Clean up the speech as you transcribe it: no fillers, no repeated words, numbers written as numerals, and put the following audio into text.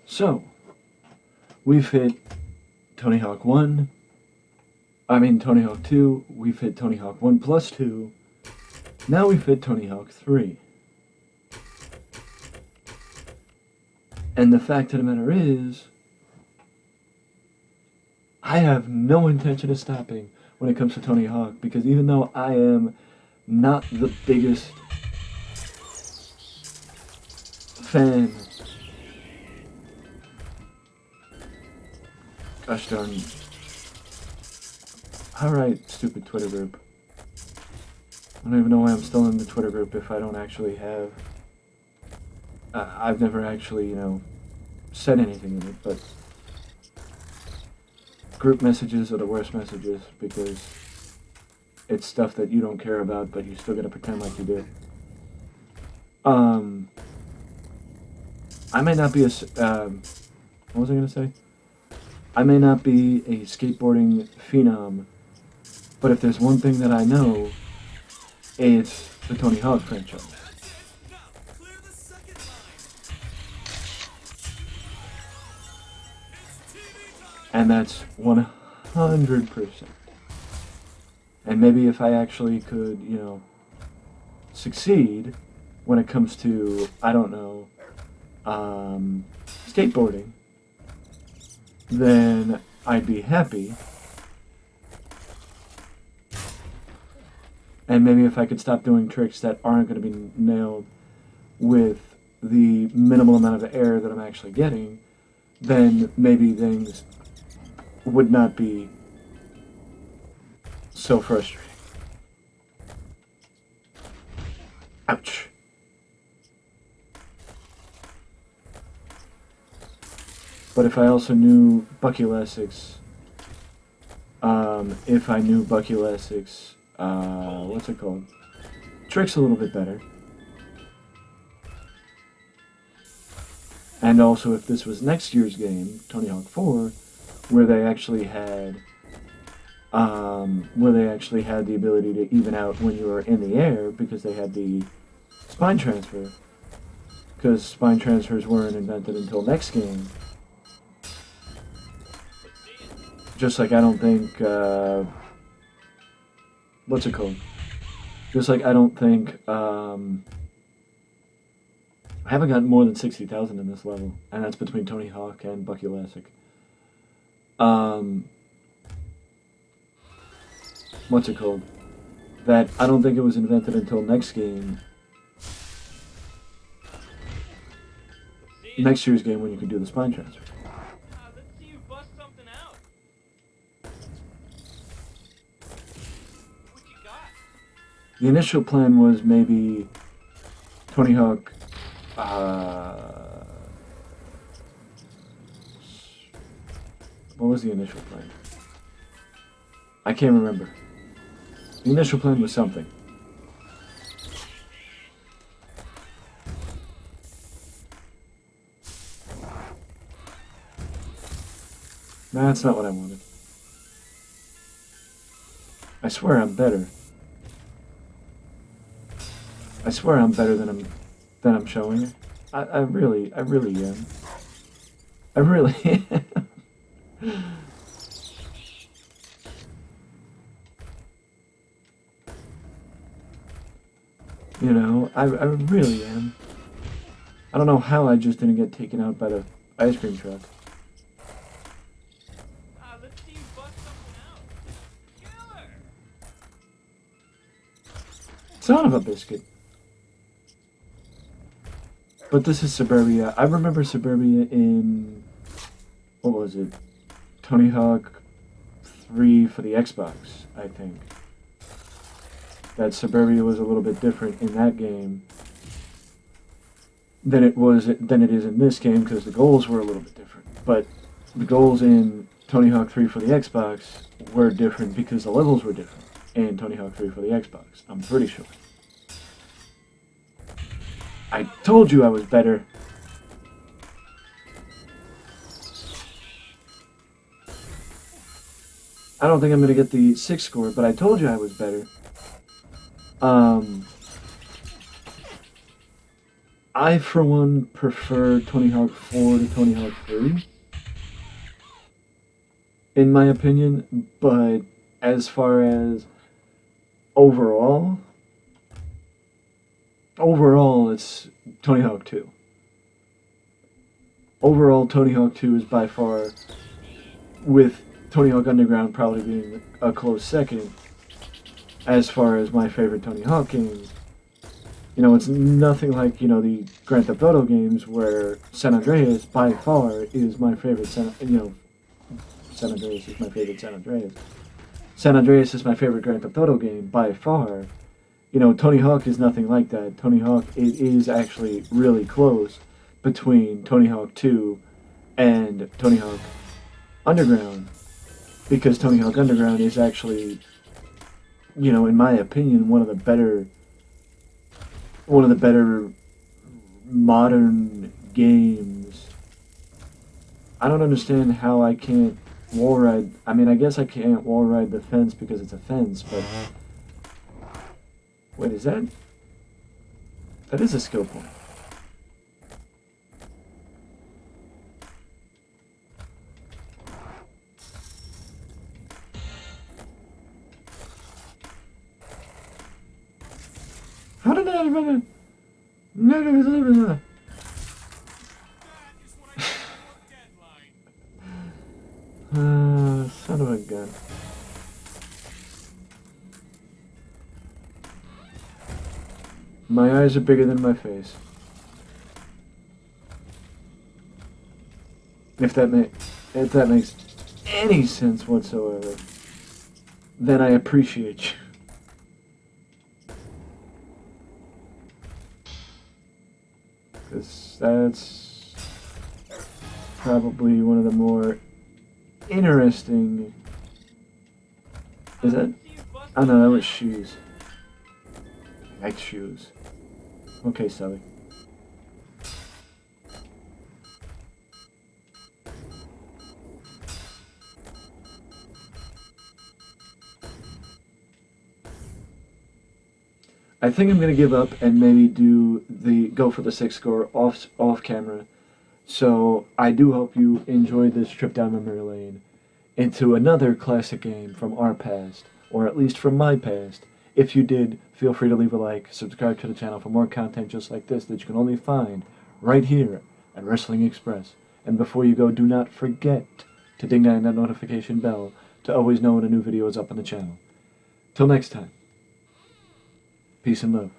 So, we've hit Tony Hawk 1, Tony Hawk 2, we've hit Tony Hawk 1 plus 2, now we've hit Tony Hawk 3. And the fact of the matter is, I have no intention of stopping when it comes to Tony Hawk, because even though I am not the biggest fan, gosh darn, alright, stupid Twitter group. I don't even know why I'm still in the Twitter group if I don't actually have, I've never actually, said anything in it, but group messages are the worst messages because it's stuff that you don't care about, but you still gotta pretend like you do. I may not be a, what was I gonna say? I may not be a skateboarding phenom, but if there's one thing that I know, it's the Tony Hawk franchise. And that's 100%. And maybe if I actually could, succeed when it comes to, I don't know, skateboarding, then I'd be happy. And maybe if I could stop doing tricks that aren't going to be nailed with the minimal amount of error that I'm actually getting, then maybe things would not be so frustrating. Ouch. But if I also knew Bucky Elastics, what's it called? Tricks a little bit better. And also if this was next year's game, Tony Hawk 4, where they actually had the ability to even out when you were in the air because they had the spine transfer, because spine transfers weren't invented until next game. Just like I don't think, what's it called? Just like I don't think, I haven't gotten more than 60,000 in this level, and that's between Tony Hawk and Bucky Elastic. What's it called? That I don't think it was invented until next game. Next year's game when you could do the spine transfer. Let's see you bust something out. What you got? The initial plan was maybe Tony Hawk, what was the initial plan? I can't remember. The initial plan was something. Nah, that's not what I wanted. I swear I'm better. I swear I'm better than I'm showing it. I really am. I really am. I really am. I don't know how I just didn't get taken out by the ice cream truck. Let's see you bust something out. Killer! Son of a biscuit. But this is Suburbia. I remember Suburbia in, what was it? Tony Hawk 3 for the Xbox, I think. That Suburbia was a little bit different in that game than it is in this game, because the goals were a little bit different. But the goals in Tony Hawk 3 for the Xbox were different because the levels were different in Tony Hawk 3 for the Xbox. I'm pretty sure. I told you I was better. I don't think I'm going to get the 6 score, but I told you I was better. I, for one, prefer Tony Hawk 4 to Tony Hawk 3, in my opinion, but as far as overall, overall, it's Tony Hawk 2. Overall, Tony Hawk 2 is by far, with Tony Hawk Underground probably being a close second, as far as my favorite Tony Hawk games. You know, it's nothing like, you know, the Grand Theft Auto games where San Andreas, by far, is my favorite San Andreas is my favorite San Andreas. San Andreas is my favorite Grand Theft Auto game, by far. You know, Tony Hawk is nothing like that. Tony Hawk, it is actually really close between Tony Hawk 2 and Tony Hawk Underground. Because Tony Hawk Underground is actually, you know, in my opinion, one of the better modern games. I don't understand how I can't wall ride. I mean, I guess I can't wall ride the fence because it's a fence, but wait, is that? That is a skill point. How did I even? That is what I call a deadline. Son of a gun. My eyes are bigger than my face. If that makes any sense whatsoever, then I appreciate you. Because that's probably one of the more interesting. Is that? Oh no, that was shoes. I like shoes. Okay, Sully. I think I'm gonna give up and maybe go for the 6 score off camera. So I do hope you enjoyed this trip down memory lane into another classic game from our past, or at least from my past. If you did, feel free to leave a like, subscribe to the channel for more content just like this that you can only find right here at Wrestling Express. And before you go, do not forget to ding that notification bell to always know when a new video is up on the channel. Till next time. Peace and love.